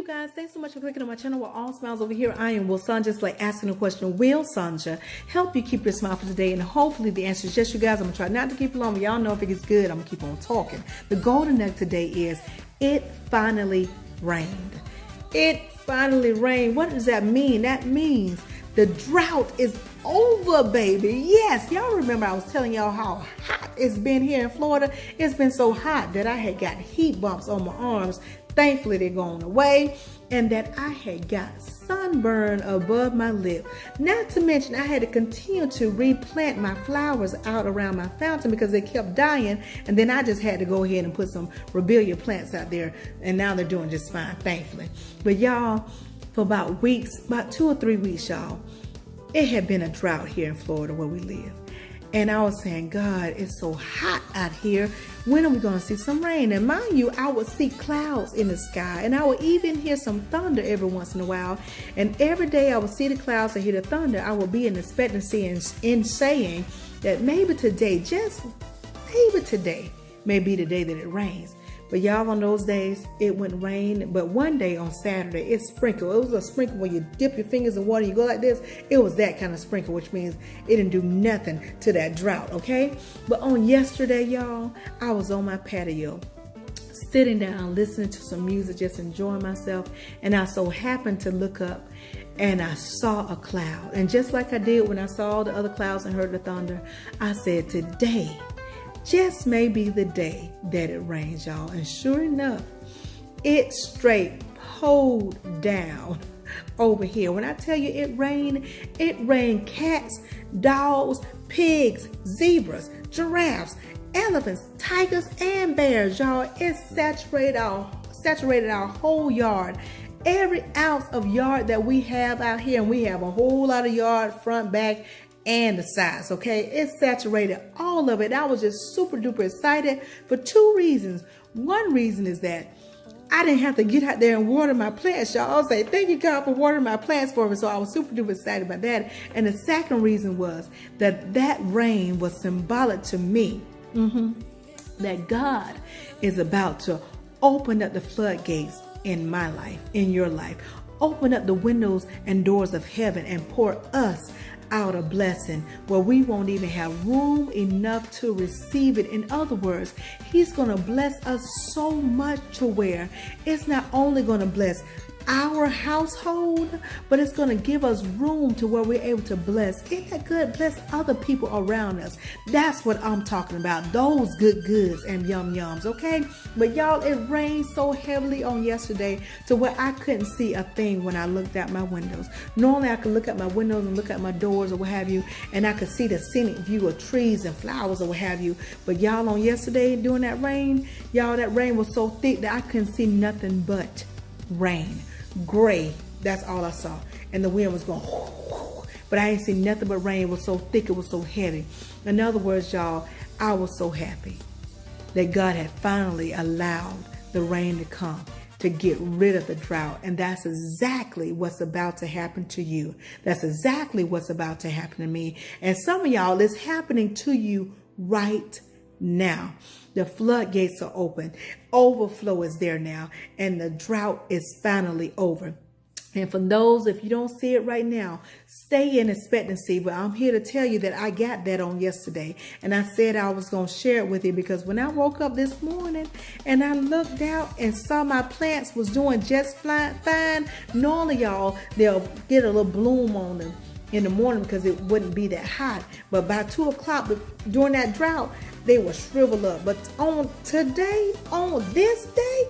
guys, thanks so much for clicking on my channel. We're all smiles over here. I am Will Sanja, like asking the question, will Sanja help you keep your smile for today? And hopefully the answer is yes, you guys. I'm gonna try not to keep it long, but y'all know if it gets good, I'm gonna keep on talking. The golden nugget today is it finally rained. It finally rained. What does that mean? That means the drought is over, baby. Yes, y'all remember I was telling y'all how hot it's been here in Florida. It's been so hot that I had got heat bumps on my arms. Thankfully, they're going away, and that I had got sunburn above my lip. Not to mention, I had to continue to replant my flowers out around my fountain because they kept dying, and then I just had to go ahead and put some Robelia plants out there, and now they're doing just fine, thankfully. But y'all, for about 2 or 3 weeks, y'all, it had been a drought here in Florida where we live. And I was saying, God, it's so hot out here. When are we going to see some rain? And mind you, I would see clouds in the sky. And I would even hear some thunder every once in a while. And every day I would see the clouds and hear the thunder. I would be in expectancy and saying that maybe today, just maybe today, may be the day that it rains. But y'all, on those days, it wouldn't rain. But one day on Saturday, it sprinkled. It was a sprinkle where you dip your fingers in water, you go like this. It was that kind of sprinkle, which means it didn't do nothing to that drought, okay? But on yesterday, y'all, I was on my patio, sitting down, listening to some music, just enjoying myself. And I so happened to look up and I saw a cloud. And just like I did when I saw all the other clouds and heard the thunder, I said, today just may be the day that it rains, y'all. And sure enough, it straight poured down over here. When I tell you it rained cats, dogs, pigs, zebras, giraffes, elephants, tigers, and bears, y'all. It saturated our whole yard. Every ounce of yard that we have out here, and we have a whole lot of yard, front, back, and the sides, okay? It saturated all of it. I was just super duper excited for 2 reasons. One reason is that I didn't have to get out there and water my plants, y'all. I'll say, thank you, God, for watering my plants for me. So I was super duper excited about that. And the second reason was that rain was symbolic to me, that God is about to open up the floodgates in my life, in your life. Open up the windows and doors of heaven and pour us out a blessing where we won't even have room enough to receive it. In other words, he's going to bless us so much to where it's not only going to bless our household, but it's going to give us room to where we're able to bless. Isn't that good? Bless other people around us. That's what I'm talking about. Those good goods and yum yums, okay? But y'all, it rained so heavily on yesterday to where I couldn't see a thing when I looked out my windows. Normally I could look out my windows and look at my doors or what have you, and I could see the scenic view of trees and flowers or what have you. But y'all, on yesterday during that rain, y'all, that rain was so thick that I couldn't see nothing but rain. Gray, that's all I saw. And the wind was going, but I ain't seen nothing but rain. It was so thick, it was so heavy. In other words, y'all, I was so happy that God had finally allowed the rain to come to get rid of the drought. And that's exactly what's about to happen to you. That's exactly what's about to happen to me. And some of y'all, it's happening to you right now. The floodgates are open. Overflow is there now. And the drought is finally over. And for those, if you don't see it right now, stay in expectancy. But I'm here to tell you that I got that on yesterday. And I said I was going to share it with you because when I woke up this morning and I looked out and saw my plants was doing just fine. Normally, y'all, they'll get a little bloom on them in the morning because it wouldn't be that hot. But by 2 o'clock during that drought, they will shrivel up. But on this day,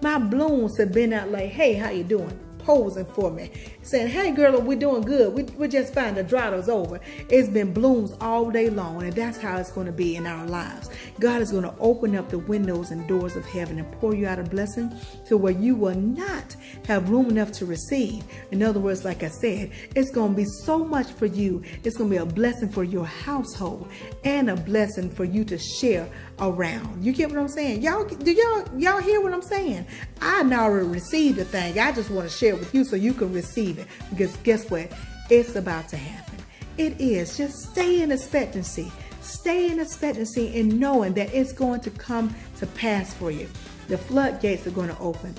my blooms have been out like, hey, how you doing? Posing for me, saying, hey girl, we're doing good. We're just fine. The drought is over. It's been blooms all day long, and that's how it's going to be in our lives. God is going to open up the windows and doors of heaven and pour you out a blessing to where you will not have room enough to receive. In other words, like I said, it's going to be so much for you. It's going to be a blessing for your household and a blessing for you to share around. You get what I'm saying? Y'all hear what I'm saying? I now received the thing. I just want to share it with you so you can receive it. Because guess what? It's about to happen. It is. Just stay in expectancy. Stay in expectancy and knowing that it's going to come to pass for you. The floodgates are going to open.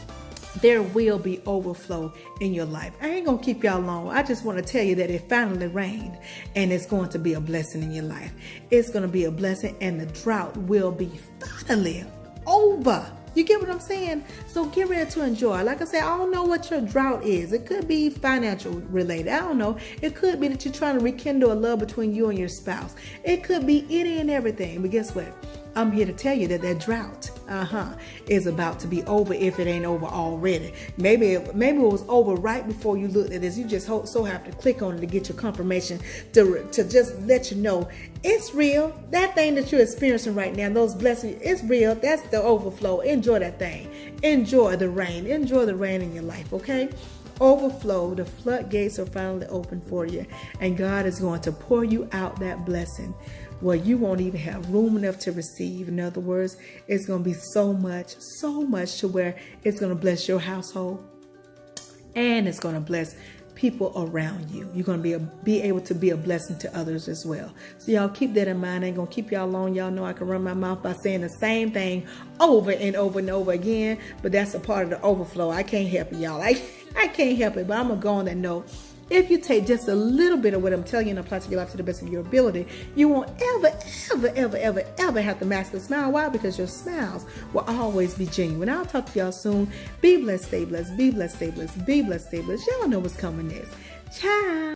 there will be overflow in your life. I ain't gonna keep y'all long. I just want to tell you that it finally rained, and it's going to be a blessing in your life. It's going to be a blessing, and the drought will be finally over. You get what I'm saying? So get ready to enjoy. Like I said, I don't know what your drought is. It could be financial related. I don't know. It could be that you're trying to rekindle a love between you and your spouse. It could be any and everything. But guess what? I'm here to tell you that that drought is about to be over, if it ain't over already. Maybe it was over right before you looked at this. You just so have to click on it to get your confirmation to just let you know it's real. That thing that you're experiencing right now, those blessings, it's real. That's the overflow. Enjoy that thing. Enjoy the rain. Enjoy the rain in your life, okay? Overflow. The floodgates are finally open for you, and God is going to pour you out that blessing where you won't even have room enough to receive. In other words, it's going to be so much to where it's going to bless your household, and it's going to bless people around you. You're going to be able to be a blessing to others as well. So y'all keep that in mind. I ain't going to keep y'all long. Y'all know I can run my mouth by saying the same thing over and over and over again, but that's a part of the overflow. I can't help it, y'all. I can't help it, but I'm going to go on that note. If you take just a little bit of what I'm telling you and apply to your life to the best of your ability, you won't ever have to mask a smile. Why? Because your smiles will always be genuine. I'll talk to y'all soon. Be blessed, stay blessed, be blessed, stay blessed, be blessed, stay blessed. Y'all know what's coming next. Ciao.